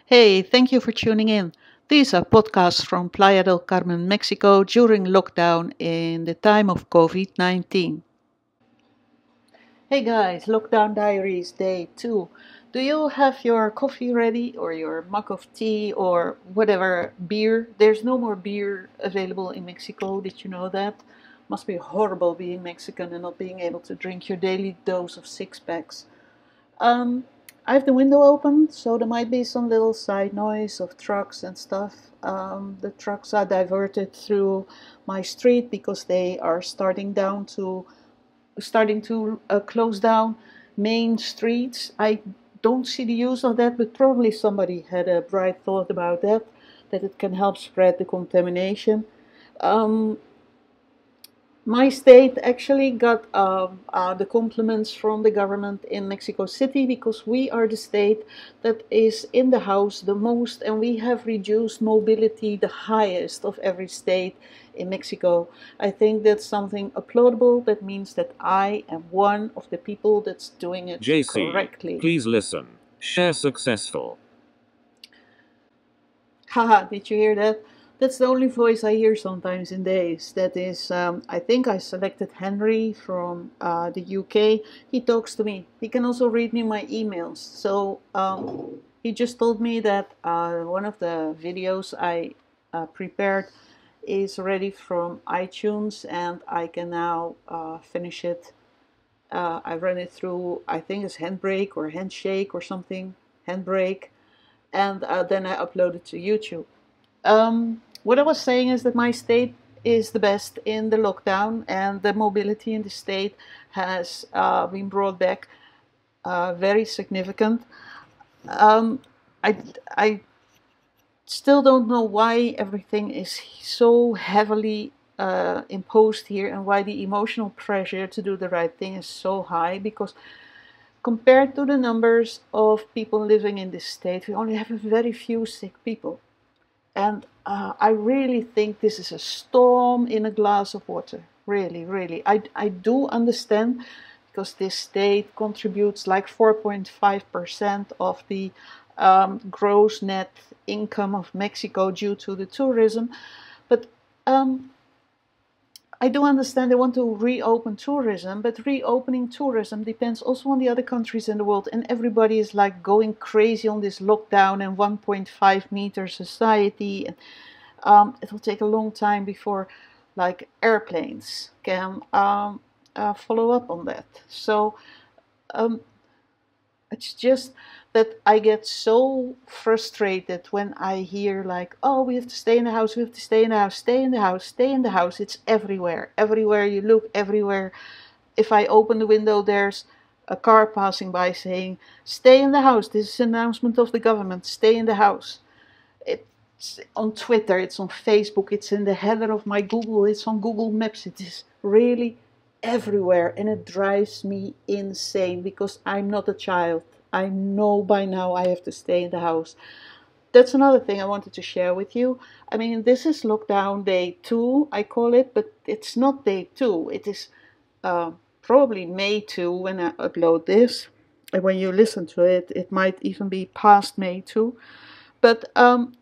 Hey, thank you for tuning in. These are podcasts from Playa del Carmen, Mexico during lockdown in the time of COVID-19. Hey guys, Lockdown Diaries Day 2. Do you have your coffee ready or your mug of tea or whatever beer? There's no more beer available in Mexico. Did you know that? Must be horrible being Mexican and not being able to drink your daily dose of six packs. Um, I have the window open, so there might be some little side noise of trucks and stuff. The trucks are diverted through my street because they are starting to close down main streets. I don't see the use of that, but probably somebody had a bright thought about that, that it can help spread the contamination. Um, my state actually got the compliments from the government in Mexico City because we are the state that is in the house the most, and we have reduced mobility the highest of every state in Mexico. I think that's something applaudable. That means that I am one of the people that's doing it JC, correctly. please listen. Share successful. Haha, did you hear that? That's the only voice I hear sometimes in days. That is, I think I selected Henry from the UK. He talks to me. He can also read me my emails. So he just told me that one of the videos I prepared is ready from iTunes and I can now finish it. I ran it through, I think it's Handbrake or Handshake or something, Handbrake, and then I uploaded to YouTube. What I was saying is that my state is the best in the lockdown, and the mobility in the state has been brought back very significant. Um, I, I still don't know why everything is so heavily imposed here and why the emotional pressure to do the right thing is so high, because compared to the numbers of people living in this state, we only have a very few sick people. And I really think this is a storm in a glass of water. Really, really. I do understand because this state contributes like 4.5% of the gross net income of Mexico due to the tourism. But um, I do understand they want to reopen tourism, but reopening tourism depends also on the other countries in the world, and everybody is like going crazy on this lockdown and 1.5 meter society. And it will take a long time before like airplanes can follow up on that. So um, it's just that I get so frustrated when I hear like, oh, we have to stay in the house, we have to stay in the house, stay in the house, stay in the house. It's everywhere. Everywhere you look, everywhere. If I open the window, there's a car passing by saying, stay in the house. This is an announcement of the government, stay in the house. It's on Twitter, it's on Facebook, it's in the header of my Google, it's on Google Maps. It is really everywhere, and it drives me insane because I'm not a child. I know by now I have to stay in the house. That's another thing I wanted to share with you. I mean, this is lockdown day 2, I call it, but it's not day 2. It is uh, probably May 2 when I upload this. And when you listen to it, it might even be past May 2. But I'm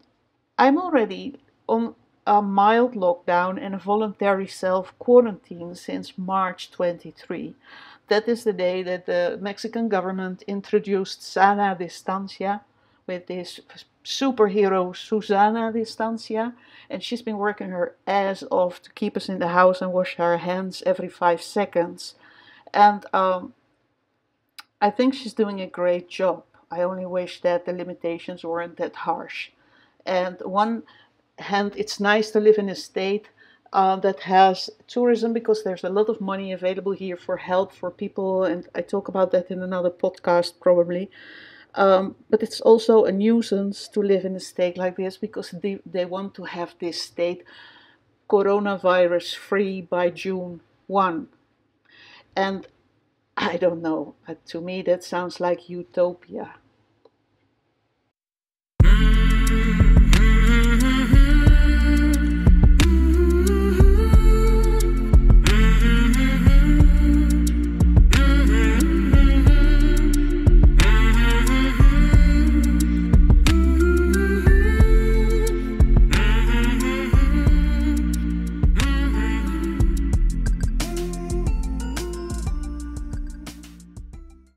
already on a mild lockdown and a voluntary self quarantine since March 23. That is the day that the Mexican government introduced Sana Distancia with this superhero Susana Distancia, and she's been working her ass off to keep us in the house and wash our hands every 5 seconds. And I think she's doing a great job. I only wish that the limitations weren't that harsh. And one hand, it's nice to live in a state that has tourism because there's a lot of money available here for help for people, and I talk about that in another podcast probably. But it's also a nuisance to live in a state like this because they want to have this state coronavirus free by June 1. And I don't know, to me that sounds like utopia.